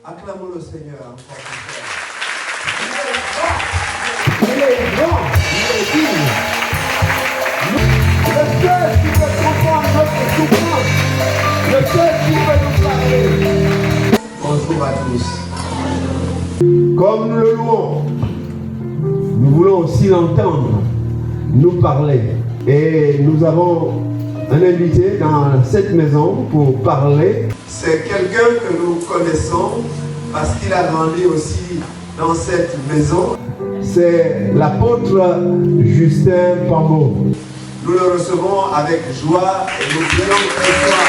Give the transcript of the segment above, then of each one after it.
Acclamons le Seigneur encore une fois. Il est grand, il est digne. Le seul qui peut comprendre notre souffrance, le seul qui peut nous parler. Bonjour à tous. Comme nous le louons, nous voulons aussi l'entendre nous parler. Et nous avons un invité dans cette maison pour parler. C'est quelqu'un que nous connaissons parce qu'il a grandi aussi dans cette maison. C'est l'apôtre Justin Pambo. Nous le recevons avec joie et nous prions très fort.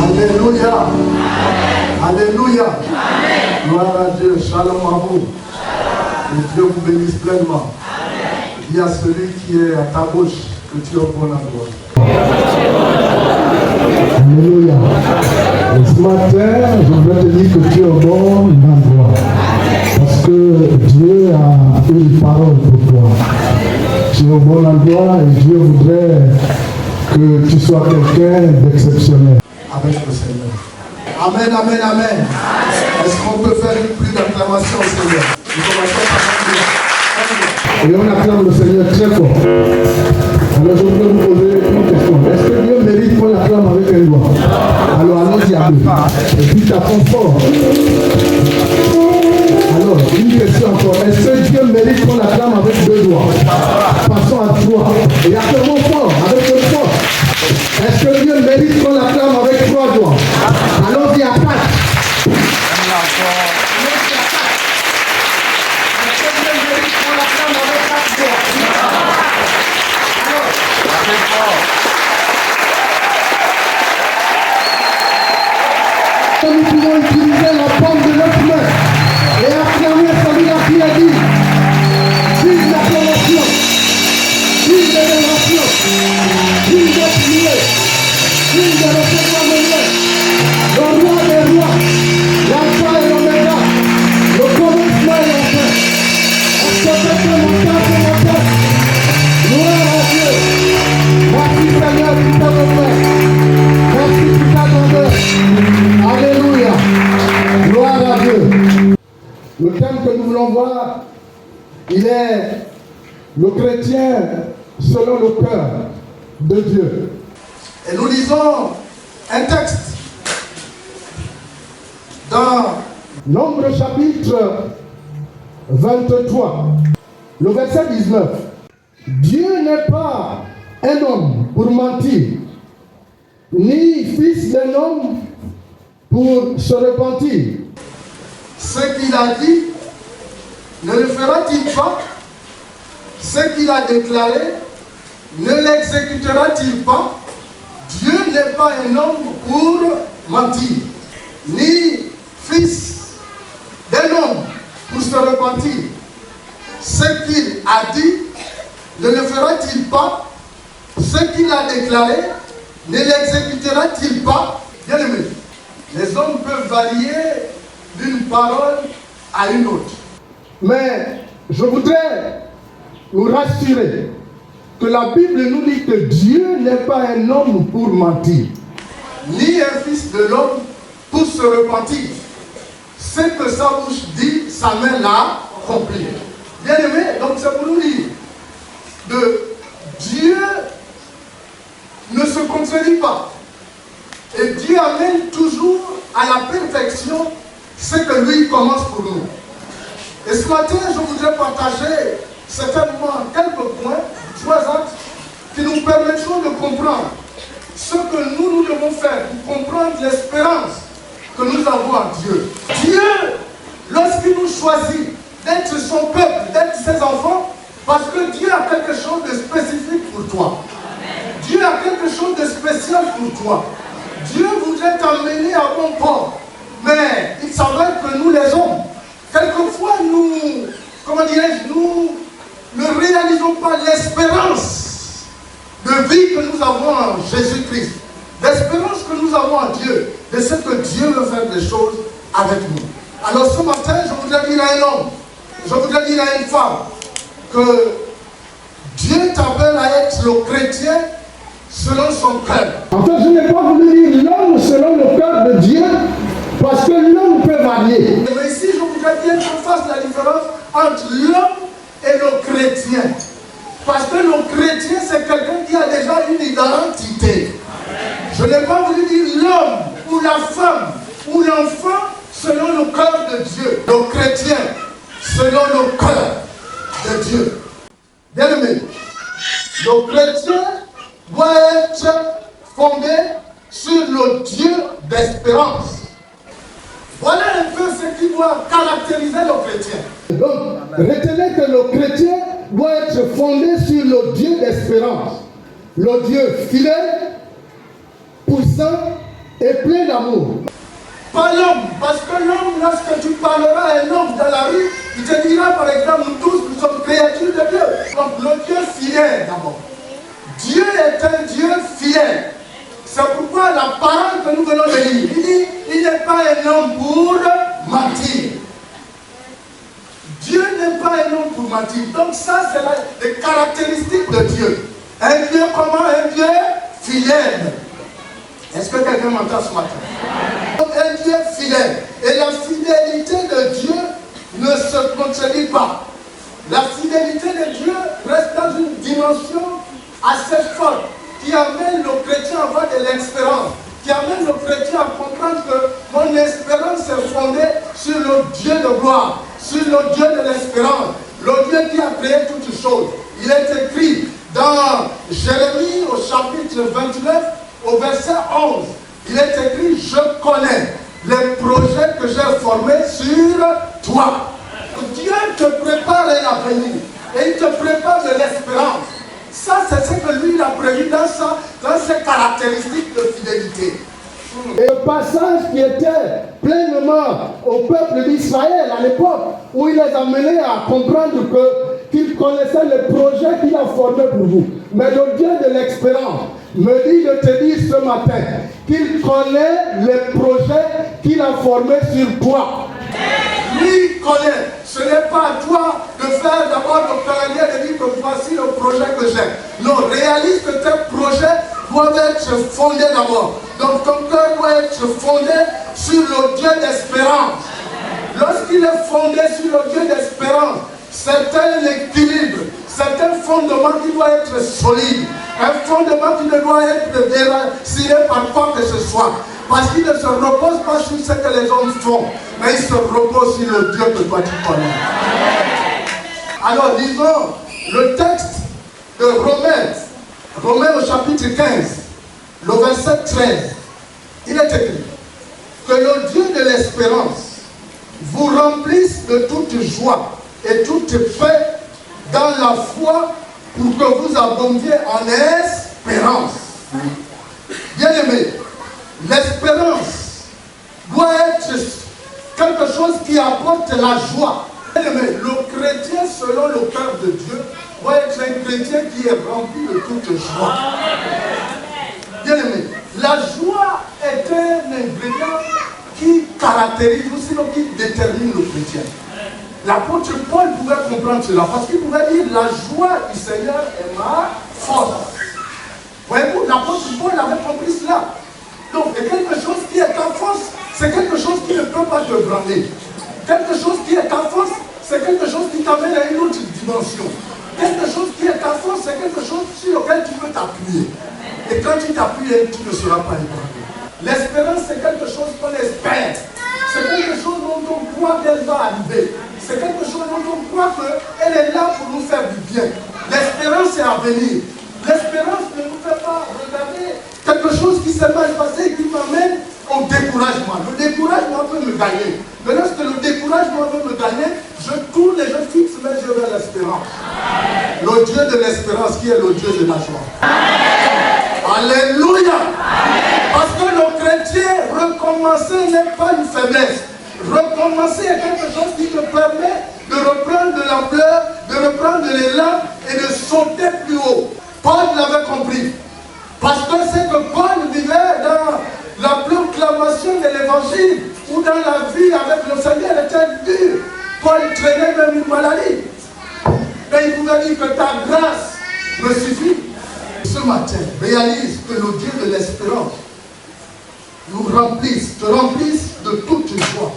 Alléluia. Alléluia. Gloire à Dieu. Shalom à vous. Que Dieu vous bénisse pleinement. Il y a celui qui est à ta gauche, que tu es au bon endroit. Alléluia. Et ce matin, je voudrais te dire que tu es au bon endroit. Parce que Dieu a une parole pour toi. Tu es au bon endroit et Dieu voudrait que tu sois quelqu'un d'exceptionnel avec le Seigneur. Amen, amen, amen. Est-ce qu'on peut faire une plus d'acclamation au Seigneur? Nous commençons par dire. Et on acclame le Seigneur très fort. Alors je voudrais vous poser une question. Est-ce que Dieu mérite qu'on l'acclame avec un doigt? Alors allons-y à deux. Et puis tapons fort. Alors, une question encore. Est-ce que Dieu mérite qu'on l'acclame avec deux doigts? Passons à trois. Et acclamons fort, avec le fort. Est-ce que Dieu mérite qu'on l'acclame avec trois doigts? Allons-y à quatre. Nous pouvons utiliser la paume de notre main et acclamer celui-là qui a dit vive l'acclamation, vive l'élévation, vive le prier, vive de recevoir le Dieu, le roi des rois, l'alpha et l'oméga, le commencement et la fin. Est-ce que c'est mon cœur, c'est mon cœur? Gloire à Dieu. Merci Seigneur pour ta grandeur. Merci pour ta grandeur. Alléluia. Gloire à Dieu. Le thème que nous voulons voir, il est le chrétien selon le cœur de Dieu. Et nous lisons un texte dans Nombre chapitre 23, le verset 19. Dieu n'est pas un homme pour mentir, ni fils d'un homme pour se repentir. Ce qu'il a dit, ne le fera-t-il pas? Ce qu'il a déclaré, ne l'exécutera-t-il pas? Dieu n'est pas un homme pour mentir, ni fils d'un homme pour se repentir. Ce qu'il a dit, ne le fera-t-il pas? Ce qu'il a déclaré, ne l'exécutera-t-il pas? Bien aimé, les hommes peuvent varier d'une parole à une autre. Mais je voudrais nous rassurer que la Bible nous dit que Dieu n'est pas un homme pour mentir, ni un fils de l'homme pour se repentir. Ce que sa bouche dit, sa main l'a accompli. Bien aimé, donc c'est pour nous dire de Dieu ne se contredit pas. Et Dieu amène toujours à la perfection ce que lui commence pour nous. Et ce matin, je voudrais partager certainement quelques points, trois axes, qui nous permettront de comprendre ce que nous devons faire pour comprendre l'espérance que nous avons en Dieu. Dieu, lorsqu'il nous choisit d'être son peuple, d'être ses enfants, parce que Dieu a quelque chose de spécifique pour toi. Dieu a quelque chose de spécial pour toi. Dieu voudrait t'emmener à bon port. Mais il s'avère que nous les hommes, quelquefois nous, comment dirais-je, nous ne réalisons pas l'espérance de vie que nous avons en Jésus-Christ. L'espérance que nous avons en Dieu, de ce que Dieu veut faire des choses avec nous. Alors ce matin, je voudrais dire à un homme, je voudrais dire à une femme, que Dieu t'appelle à être le chrétien selon son cœur. En fait, je n'ai pas voulu dire l'homme selon le cœur de Dieu, parce que l'homme peut varier. Mais ici, je voudrais bien qu'on fasse la différence entre l'homme et le chrétien. Parce que le chrétien, c'est quelqu'un qui a déjà une identité. Je n'ai pas voulu dire l'homme ou la femme ou l'enfant selon le cœur de Dieu. Le chrétien selon le cœur de Dieu. Bien aimé, le chrétien doit être fondé sur le Dieu d'espérance. Voilà un peu ce qui doit caractériser le chrétien. Donc, retenez que le chrétien doit être fondé sur le Dieu d'espérance. Le Dieu fidèle, puissant et plein d'amour. Pas l'homme, parce que l'homme, lorsque tu parleras à un homme dans la rue, il te dira par exemple, nous tous, nous sommes créatures de Dieu. Donc le Dieu fidèle d'abord. Dieu est un Dieu fidèle. C'est pourquoi la parole que nous venons de lire, il dit, il n'est pas un homme pour mentir. Dieu n'est pas un homme pour mentir. Donc ça, c'est les caractéristiques de Dieu. Un Dieu comment? Un Dieu fidèle. Est-ce que quelqu'un m'entend ce matin? Donc un Dieu fidèle. Et la fidélité de Dieu ne se contredit pas. La fidélité de Dieu reste dans une dimension assez forte qui amène le chrétien à avoir de l'espérance, qui amène le chrétien à comprendre que mon espérance est fondée sur le Dieu de gloire, sur le Dieu de l'espérance, le Dieu qui a créé toutes choses. Il est écrit dans Jérémie au chapitre 29, au verset 11, il est écrit, je connais les projets que j'ai formés sur toi. Dieu te prépare un avenir et il te prépare de l'espérance. Ça, c'est ce que lui il a prévu dans ses caractéristiques de fidélité. Et le passage qui était pleinement au peuple d'Israël à l'époque, où il les a menés à comprendre qu'il connaissait les projets qu'il a formés pour vous. Mais le Dieu de l'expérience me dit de te dire ce matin qu'il connaît les projets qu'il a formés sur toi. Lui connaît. Ce n'est pas à toi de faire d'abord le calendrier et de dire que voici le projet que j'ai. Non, réalise que tes projets doivent être fondés d'abord. Donc ton cœur doit être fondé sur le Dieu d'espérance. Lorsqu'il est fondé sur le Dieu d'espérance, c'est un équilibre, c'est un fondement qui doit être solide. Un fondement qui ne doit être déraciné par quoi que ce soit. Parce qu'il ne se repose pas sur ce que les hommes font, mais il se repose sur le Dieu que toi tu connais. Alors lisons le texte de Romains au chapitre 15, le verset 13. Il est écrit que le Dieu de l'espérance vous remplisse de toute joie et toute paix dans la foi pour que vous abondiez en espérance. Bien-aimés, l'espérance doit être quelque chose qui apporte la joie. Bien-aimés, le chrétien selon le cœur de Dieu doit être un chrétien qui est rempli de toute joie. Bien-aimés, la joie est un ingrédient qui caractérise ou sinon qui détermine le chrétien. L'apôtre Paul pouvait comprendre cela parce qu'il pouvait dire la joie du Seigneur est ma force. Voyez-vous, l'apôtre Paul avait compris cela. Donc, quelque chose qui est ta force, c'est quelque chose qui ne peut pas te brander. Quelque chose qui est ta force, c'est quelque chose qui t'amène à une autre dimension. Quelque chose qui est ta force, c'est quelque chose sur lequel tu peux t'appuyer. Et quand tu t'appuies, tu ne seras pas ébranlé. L'espérance, c'est quelque chose qu'on espère. C'est quelque chose dont on croit qu'elle va arriver. C'est quelque chose dont on croit qu'elle est là pour nous faire du bien. L'espérance est à venir. L'espérance ne nous fait pas regarder quelque chose qui s'est mal passé et qui m'amène au découragement. Le découragement peut me gagner. Mais lorsque le découragement veut me gagner, je tourne et je fixe mes yeux vers l'espérance. Le Dieu de l'espérance qui est le Dieu de la joie. Alléluia. Parce que le chrétien, recommencer n'est pas une faiblesse. Recommencer est quelque chose qui te permet de reprendre de l'ampleur, de reprendre de l'élan et de sauter plus haut. Paul l'avait compris. Parce que c'est que Paul vivait dans la proclamation de l'évangile ou dans la vie avec le Seigneur était dur. Paul traînait même une maladie. Mais il pouvait dire que ta grâce me suffit. Ce matin, réalise que le Dieu de l'espérance nous remplisse, te remplisse de toute joie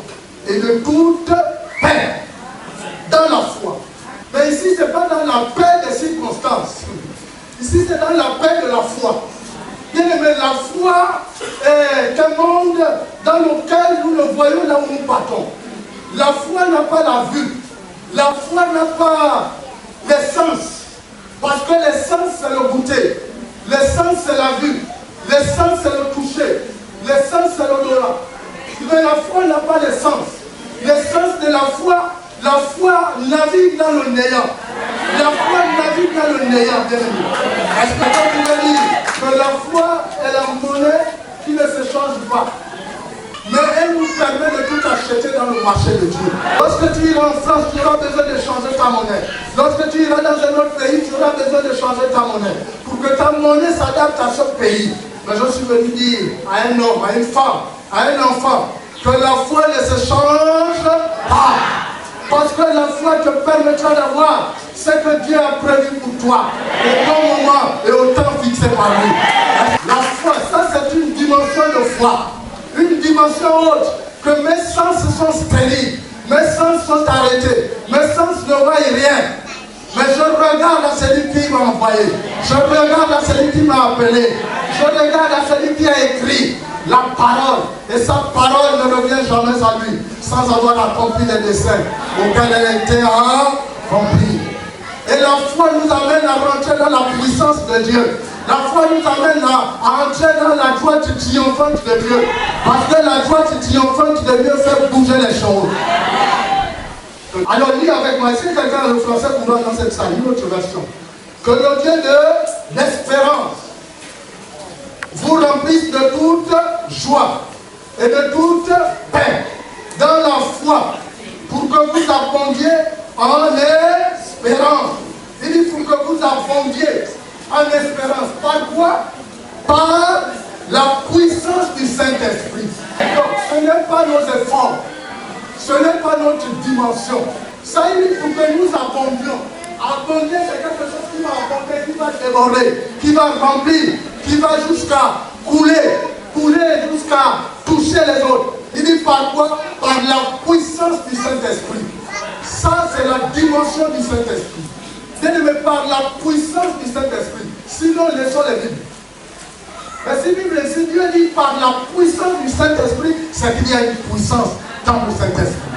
et de toute paix dans la foi. Mais ici, ce n'est pas dans la paix des circonstances. Ici, c'est dans la paix de la foi. Bien aimé, la foi est un monde dans lequel nous le voyons là où nous partons. La foi n'a pas la vue. La foi n'a pas les sens. Parce que les sens, c'est le goûter. Les sens, c'est la vue. Les sens, c'est le toucher. Les sens, c'est l'odorat. Mais la foi n'a pas les sens. Les sens de la foi navigue dans le néant. La foi navigue dans le néant, bien aimé. Est-ce que vous pouvez dire que la foi est la monnaie qui ne se change pas? Mais elle nous permet de tout acheter dans le marché de Dieu. Lorsque tu iras en France, tu auras besoin de changer ta monnaie. Lorsque tu iras dans un autre pays, tu auras besoin de changer ta monnaie. Pour que ta monnaie s'adapte à ce pays. Mais je suis venu dire à un homme, à une femme, à un enfant, que la foi ne se change pas. Parce que la foi te permettra d'avoir ce que Dieu a prévu pour toi, au bon moment et au temps fixé par lui. La foi, ça c'est une dimension de foi. Une dimension haute, que mes sens sont stériles, mes sens sont arrêtés, mes sens ne voient rien. Mais je regarde à celui qui m'a envoyé, je regarde à celui qui m'a appelé, je regarde à celui qui a écrit la parole, et sa parole ne revient jamais à lui, sans avoir accompli les desseins auxquels elle a été accomplie. Et la foi nous amène à rentrer dans la puissance de Dieu. La foi nous amène à entrer dans la joie triomphante de Dieu. Parce que la joie triomphante de Dieu fait bouger les choses. Alors lis avec moi, si quelqu'un a le français pour moi dans cette salle, une autre version. Que le Dieu de l'espérance vous remplisse de toute joie et de toute paix dans la foi, pour que vous abondiez en espérance. Il dit pour que vous abondiez en espérance. Par quoi? Par la puissance du Saint-Esprit. Donc, ce n'est pas nos efforts, ce n'est pas notre dimension. Ça, il dit pour que nous abondions. Abonder, c'est quelque chose qui va abonder, qui va déborder, qui va remplir, qui va jusqu'à couler jusqu'à toucher les autres. Il dit par quoi? Par la puissance du Saint-Esprit. Ça, c'est la dimension du Saint-Esprit. Bien-aimé, par la puissance du Saint-Esprit. Sinon, laissons les Bibles. Mais si Dieu dit par la puissance du Saint-Esprit, c'est qu'il y a une puissance dans le Saint-Esprit.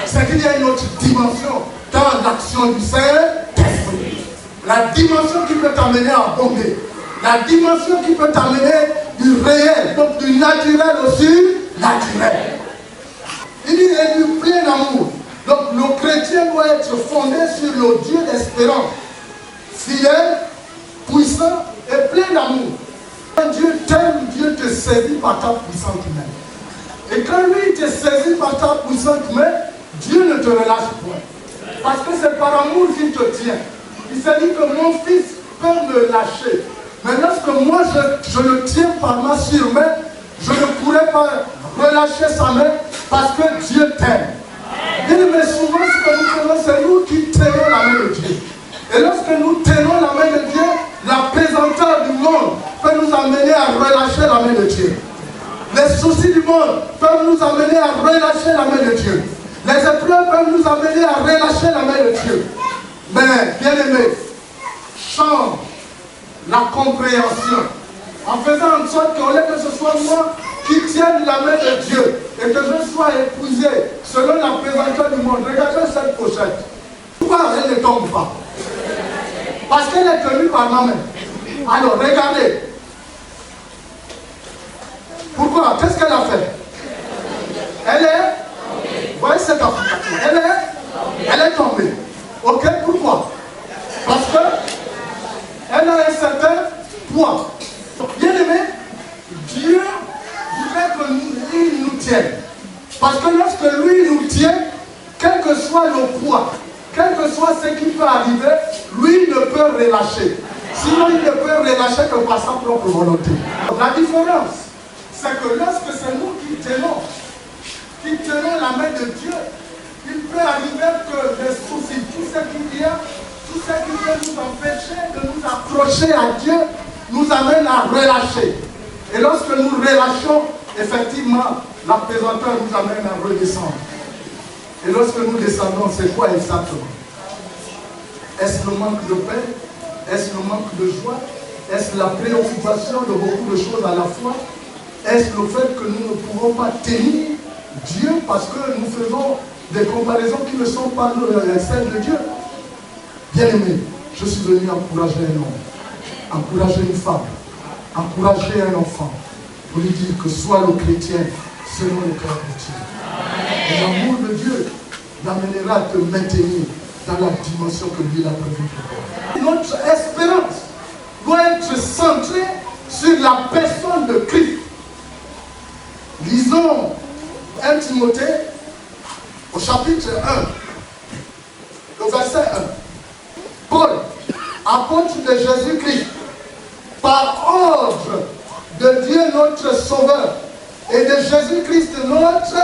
C'est qu'il y a une autre dimension dans l'action du Saint-Esprit. La dimension qui peut t'amener à abonder. La dimension qui peut t'amener du réel, donc du naturel au surnaturel. Il dit, et du plein amour. Donc le chrétien doit être fondé sur le Dieu d'espérance, fidèle, puissant et plein d'amour. Quand Dieu t'aime, Dieu te saisit par ta puissante main. Et quand lui te saisit par ta puissante main, Dieu ne te relâche point. Parce que c'est par amour qu'il te tient. Il s'est dit que mon fils peut me lâcher. Mais lorsque moi je le tiens par ma surmain, je ne pourrais pas relâcher sa main parce que Dieu t'aime. Mais souvent, ce que nous faisons, c'est nous qui tenons la main de Dieu. Et lorsque nous tenons la main de Dieu, la pesanteur du monde peut nous amener à relâcher la main de Dieu. Les soucis du monde peuvent nous amener à relâcher la main de Dieu. Les épreuves peuvent nous amener à relâcher la main de Dieu. Mais, bien aimé, change la compréhension en faisant en sorte qu'au lieu que ce soit moi qui tienne la main de Dieu et que je sois épuisé selon la pesanteur du monde. Regardez cette pochette. Pourquoi elle ne tombe pas? Parce qu'elle est tenue par ma main. Alors, regardez. Pourquoi? Qu'est-ce qu'elle a fait? Elle est... Voyez cette application. Elle est tombée. Ok, pourquoi? Parce que elle a un certain poids. Bien aimé, Dieu voudrait que lui nous tienne. Parce que lorsque lui nous tient, quel que soit le poids, quel que soit ce qui peut arriver, lui ne peut relâcher. Sinon, il ne peut relâcher que par sa propre volonté. La différence, c'est que lorsque c'est nous qui tenons la main de Dieu, il peut arriver que les soucis, tout ce qu'il y a, Tout ce qui peut nous empêcher de nous approcher à Dieu nous amène à relâcher. Et lorsque nous relâchons, effectivement, la pesanteur nous amène à redescendre. Et lorsque nous descendons, c'est quoi exactement? Est-ce le manque de paix? Est-ce le manque de joie? Est-ce la préoccupation de beaucoup de choses à la fois? Est-ce le fait que nous ne pouvons pas tenir Dieu parce que nous faisons des comparaisons qui ne sont pas celles de Dieu? Bien-aimé, je suis venu encourager un homme, encourager une femme, encourager un enfant, pour lui dire que sois le chrétien selon le cœur de Dieu. Et l'amour de Dieu l'amènera à te maintenir dans la dimension que lui a prévue pour toi. Notre espérance doit être centrée sur la personne de Christ. Lisons 1 Timothée au chapitre 1, le verset 1. Paul, apôtre de Jésus-Christ, par ordre de Dieu notre Sauveur et de Jésus-Christ notre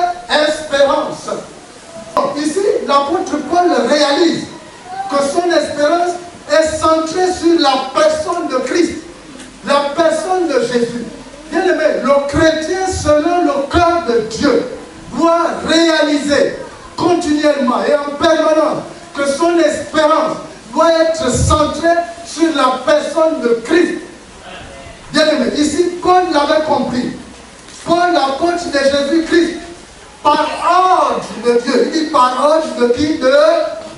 espérance. Ici, l'apôtre Paul réalise que son espérance est centrée sur la personne de Christ, la personne de Jésus. Bien aimé, le chrétien selon le cœur de Dieu doit réaliser continuellement et en permanence que son espérance doit être centrée sur la personne de Christ. Bien aimé, ici Paul l'avait compris. Paul, l'apôtre de Jésus-Christ, par ordre de Dieu. Il dit par ordre de qui? De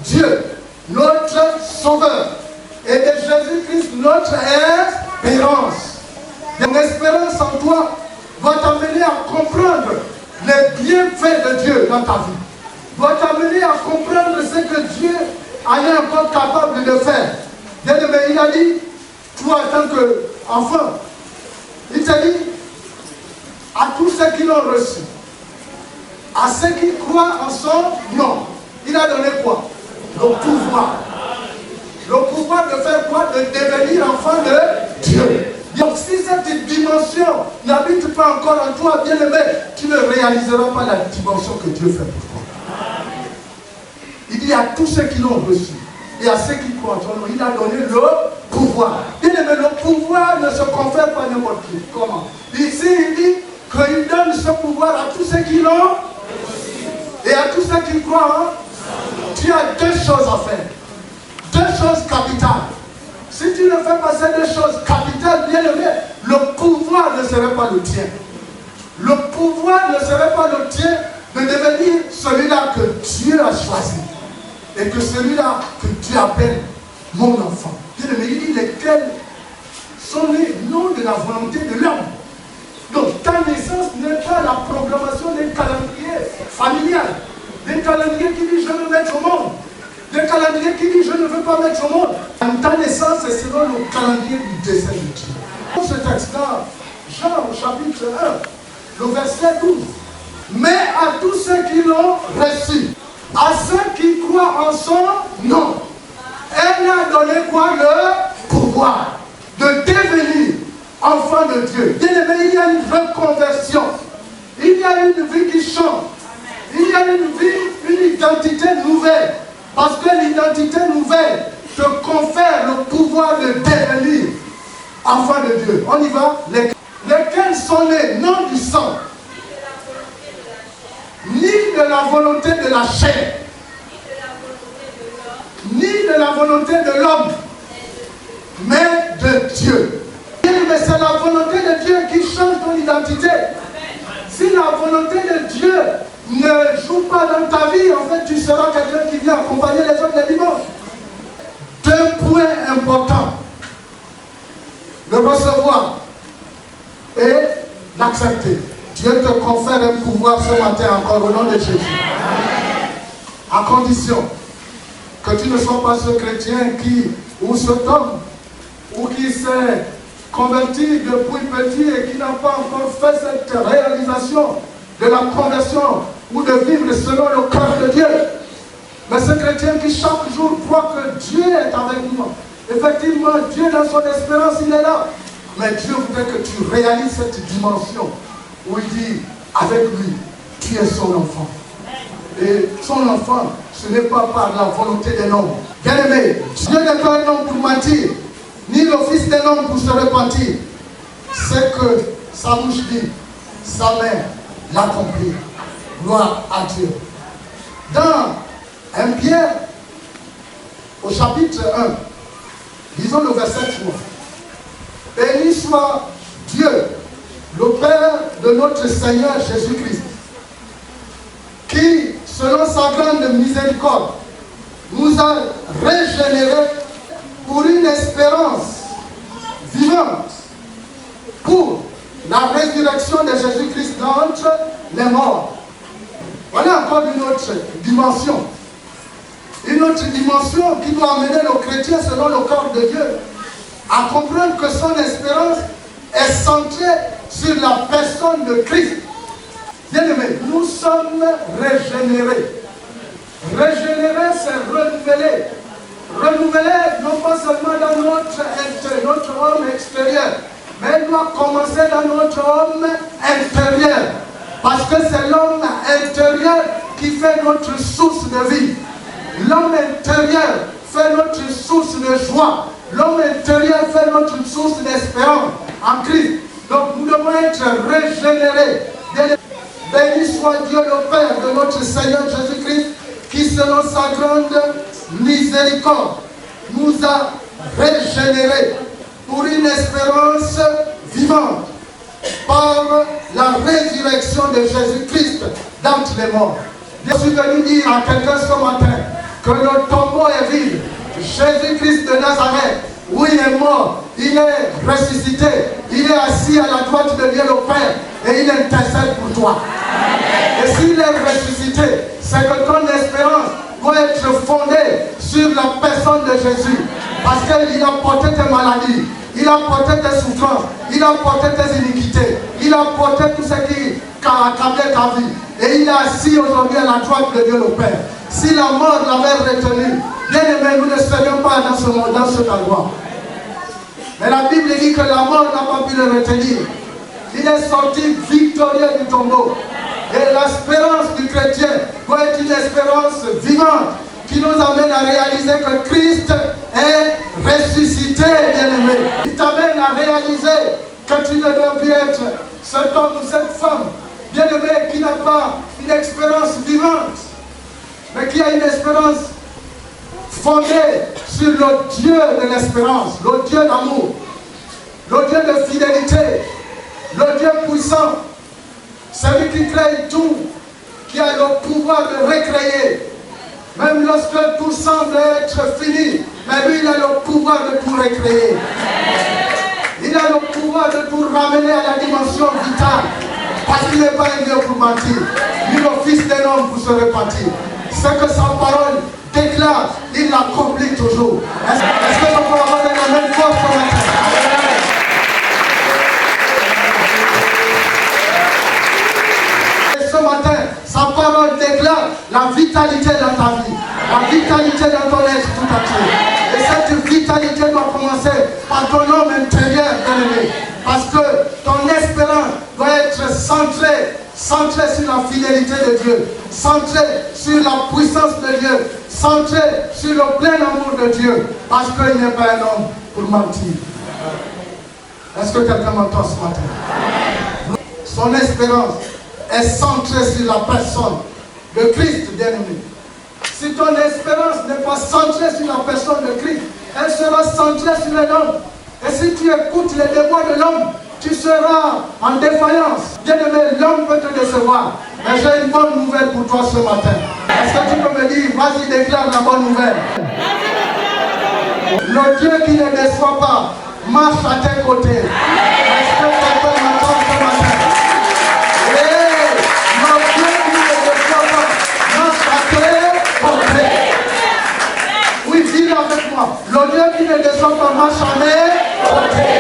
Dieu, notre Sauveur. Et de Jésus-Christ, notre espérance. Une espérance en toi va t'amener à comprendre les bienfaits de Dieu dans ta vie. Va t'amener à comprendre ce que Dieu est encore capable de faire. Bien aimé, il a dit, toi en tant qu'enfant, il t'a dit, à tous ceux qui l'ont reçu, à ceux qui croient en son nom, il a donné quoi? Le pouvoir. Le pouvoir de faire quoi? De devenir enfant de Dieu. Donc si cette dimension n'habite pas encore en toi, bien aimé, tu ne réaliseras pas la dimension que Dieu fait pour toi. Il dit à tous ceux qui l'ont reçu et à ceux qui croient en son nom, il a donné le pouvoir. Bien aimé, le pouvoir ne se confère pas n'importe qui. Comment? Ici, il dit qu'il donne ce pouvoir à tous ceux qui l'ont et à tous ceux qui croient. Tu as deux choses à faire. Deux choses capitales. Si tu ne fais pas ces deux choses capitales, bien aimé, le pouvoir ne serait pas le tien. Le pouvoir ne serait pas le tien de devenir celui-là que Dieu a choisi. Et que celui-là que Dieu appelle mon enfant. Bien aimé, il dit lesquels sont nés non de la volonté de l'homme. Donc ta naissance n'est pas la programmation d'un calendrier familial. D'un calendrier qui dit je veux mettre au monde. D'un calendrier qui dit je ne veux pas mettre au monde. Ta naissance est selon le calendrier du dessein de Dieu. Dans ce texte-là, Jean au chapitre 1, le verset 12. Mais à tous ceux qui l'ont reçu, à ceux qui croient en son nom, elle a donné quoi? Le pouvoir de devenir enfant de Dieu. Bien aimé, il y a une reconversion. Il y a une vie qui change. Il y a une vie, une identité nouvelle. Parce que l'identité nouvelle te confère le pouvoir de devenir enfant de Dieu. On y va. Lesquels sont nés non du sang, ni de la volonté de la chair, ni de la volonté de l'homme, mais de Dieu. Mais c'est la volonté de Dieu qui change ton identité. Si la volonté de Dieu ne joue pas dans ta vie, en fait, tu seras quelqu'un qui vient accompagner les autres les dimanches. Deux points importants. Le recevoir et l'accepter. Dieu te confère un pouvoir ce matin encore au nom de Jésus. À condition que tu ne sois pas ce chrétien ou cet homme, ou qui s'est converti depuis petit et qui n'a pas encore fait cette réalisation de la conversion ou de vivre selon le cœur de Dieu. Mais ce chrétien qui chaque jour croit que Dieu est avec nous. Effectivement, Dieu dans son espérance, il est là. Mais Dieu voudrait que tu réalises cette dimension où il dit, avec lui, tu es son enfant. et son enfant, ce n'est pas par la volonté d'un homme. Bien-aimé, Dieu n'est pas un homme pour mentir, ni le fils d'un homme pour se repentir. C'est que sa bouche dit, sa main l'accomplit. Gloire à Dieu. Dans 1 Pierre, au chapitre 1, disons le verset 3. Béni soit Dieu, le Père de notre Seigneur Jésus-Christ, qui, selon sa grande miséricorde, nous a régénérés pour une espérance vivante, pour la résurrection de Jésus-Christ d'entre les morts. Voilà encore une autre dimension. Une autre dimension qui doit amener le chrétien selon le corps de Dieu à comprendre que son espérance est centrée sur la personne de Christ. Bien-aimés, nous sommes régénérés. Régénérer, c'est renouveler. Renouveler, non pas seulement dans notre homme extérieur, mais il doit commencer dans notre homme intérieur. Parce que c'est l'homme intérieur qui fait notre source de vie. L'homme intérieur fait notre source de joie. L'homme intérieur fait notre source d'espérance en Christ. Donc nous devons être régénérés. Béni soit Dieu le Père de notre Seigneur Jésus-Christ, qui selon sa grande miséricorde nous a régénérés pour une espérance vivante par la résurrection de Jésus-Christ d'entre les morts. Je suis venu dire à quelqu'un ce matin que le tombeau est vide. Jésus-Christ de Nazareth, oui, il est mort, il est ressuscité, il est assis à la droite de Dieu le Père et il intercède pour toi. Et s'il est ressuscité, c'est que ton espérance doit être fondée sur la personne de Jésus. Parce qu'il a porté tes maladies, il a porté tes souffrances, il a porté tes iniquités, il a porté tout ce qui accablait ta vie. Et il est assis aujourd'hui à la droite de Dieu le Père. Si la mort l'avait retenu, bien aimé, nous ne serions pas dans cet endroit. Mais la Bible dit que la mort n'a pas pu le retenir. Il est sorti victorieux du tombeau. Et l'espérance du chrétien doit être une espérance vivante qui nous amène à réaliser que Christ est ressuscité, bien-aimé. Il t'amène à réaliser que tu ne dois plus être cet homme ou cette femme, bien-aimé, qui n'a pas une expérience vivante, mais qui a une espérance fondée sur le Dieu de l'espérance, le Dieu d'amour, le Dieu de fidélité, le Dieu puissant, celui qui crée tout, qui a le pouvoir de recréer, même lorsque tout semble être fini, mais lui il a le pouvoir de tout recréer. Il a le pouvoir de tout ramener à la dimension vitale, parce qu'il n'est pas un Dieu pour mentir, ni le fils d'un homme pour se repentir. Ce que sa parole déclare, il l'accomplit toujours. Est-ce que je peux avoir la même force ce matin? Et ce matin, sa parole déclare la vitalité dans ta vie, la vitalité dans ton être tout entier. Et cette vitalité doit commencer par ton homme intérieur, bien-aimé. Parce que ton espérance doit être centrée sur la fidélité de Dieu, centré sur la puissance de Dieu, centré sur le plein amour de Dieu, parce qu'il n'est pas un homme pour mentir. Est-ce que quelqu'un m'entend ce matin? Son espérance est centrée sur la personne de Christ, bien-aimé. Si ton espérance n'est pas centrée sur la personne de Christ, elle sera centrée sur l'homme. Et si tu écoutes les déboires de l'homme, tu seras en défaillance. Bien-aimé, l'homme peut te décevoir. Mais j'ai une bonne nouvelle pour toi ce matin. Est-ce que tu peux me dire, vas-y, déclare la bonne nouvelle? Le Dieu qui ne déçoit pas marche à tes côtés. Est-ce que quelqu'un m'entend ce matin? Le Dieu qui ne déçoit pas marche à tes côtés. Oui, dis-le avec moi. Le Dieu qui ne déçoit pas marche à mes côtés.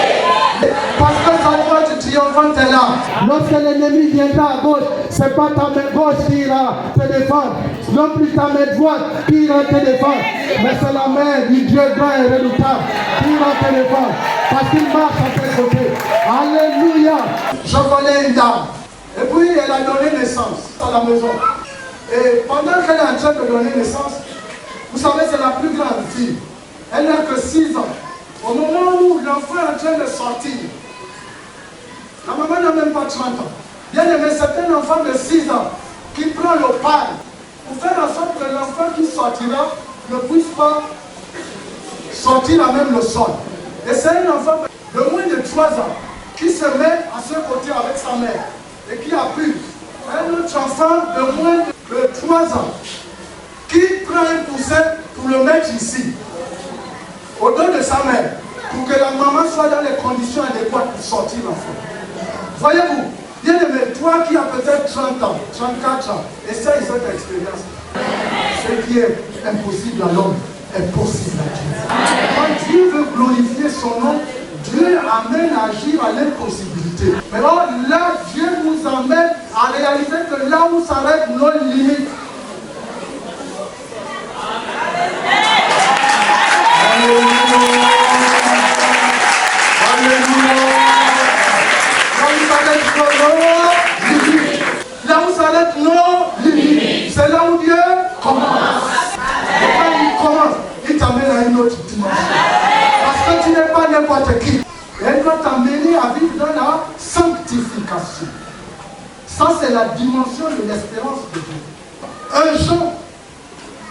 Parce que sa droite triomphante est là. Lorsque l'ennemi viendra à gauche, ce n'est pas ta main gauche qui ira te défendre, non plus ta main droite qui ira te défendre, mais c'est la main du Dieu grand et redoutable qui ira te défendre, parce qu'il marche à tes côtés. Alléluia. Je connais une dame, et puis elle a donné naissance à la maison. Et pendant qu'elle est en train de donner naissance, vous savez, c'est la plus grande fille. Elle n'a que 6 ans. Au moment où l'enfant est en train de sortir, la maman n'a même pas 30 ans. Bien aimé, c'est un enfant de 6 ans qui prend le pas pour faire en sorte que l'enfant qui sortira ne puisse pas sortir à même le sol. Et c'est un enfant de moins de 3 ans qui se met à ce côté avec sa mère et qui appuie. Un autre enfant de moins de 3 ans qui prend un poussin pour le mettre ici, au dos de sa mère, pour que la maman soit dans les conditions adéquates pour sortir l'enfant. Voyez-vous, bien aimé, toi qui as peut-être 30 ans, 34 ans, essaye cette expérience. Ce qui est impossible à l'homme est possible à Dieu. Quand Dieu veut glorifier son nom, Dieu amène à agir à l'impossibilité. Mais là, Dieu nous amène à réaliser que là où s'arrêtent nos limites, là où s'arrêtent nos limites, c'est là où Dieu commence. Et quand il commence, il t'amène à une autre dimension. Parce que tu n'es pas n'importe qui. Elle doit t'amener à vivre dans la sanctification. Ça, c'est la dimension de l'espérance de Dieu. 1 Jean,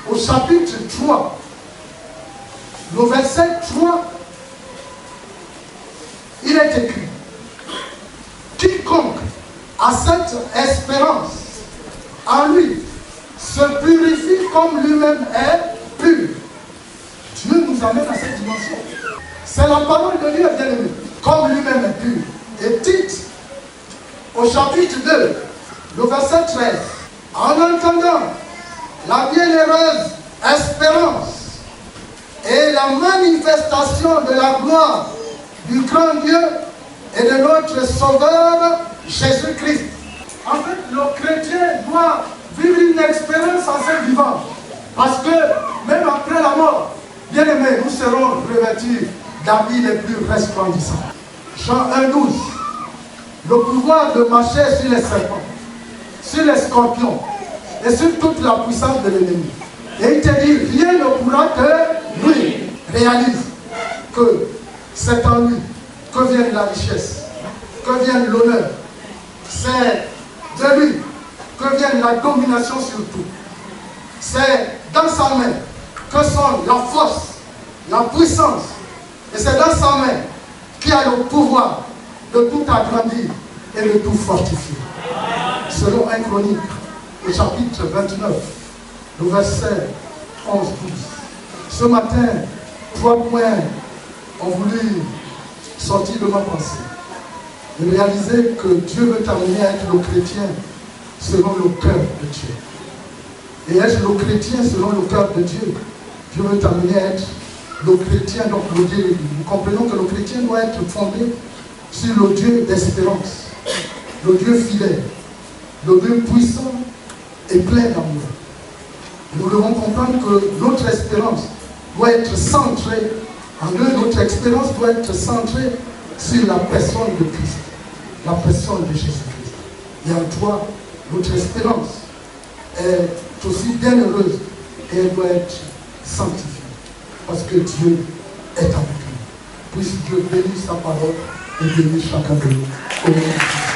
au chapitre 3, le verset 3, il est écrit: quiconque a cette espérance en lui se purifie comme lui-même est pur. Dieu nous amène à cette dimension. C'est la parole de Dieu, bien aimé, comme lui-même est pur. Et Tite, au chapitre 2, le verset 13, en entendant la bienheureuse espérance et la manifestation de la gloire du grand Dieu et de notre Sauveur Jésus-Christ. En fait, le chrétien doit vivre une expérience assez vivante. Parce que même après la mort, bien aimés, nous serons revêtus d'habits les plus resplendissants. Jean 1,12. Le pouvoir de marcher sur les serpents, sur les scorpions et sur toute la puissance de l'ennemi. Et il te dit, rien ne pourra te lui. Réalise que c'est en lui que vient la richesse, que vient l'honneur. C'est de lui que vient la domination sur tout. C'est dans sa main que sont la force, la puissance. Et c'est dans sa main qu'il a le pouvoir de tout agrandir et de tout fortifier. Selon 1 Chronique, au chapitre 29, le verset 11-12. Ce matin, 3 points ont voulu sortir de ma pensée. De réaliser que Dieu veut t'amener à être le chrétien selon le cœur de Dieu. Et être le chrétien selon le cœur de Dieu, Dieu veut t'amener à être le chrétien. Donc le Dieu, nous comprenons que le chrétien doit être fondé sur le Dieu d'espérance, le Dieu fidèle, le Dieu puissant et plein d'amour. Nous devons comprendre que notre espérance doit être centrée, notre expérience doit être centrée sur la personne de Christ, la personne de Jésus-Christ. Et en toi, notre espérance est aussi bien heureuse et elle doit être sanctifiée. Parce que Dieu est avec nous. Puisse Dieu bénir sa parole et bénir chacun de nous. Au nom de Jésus.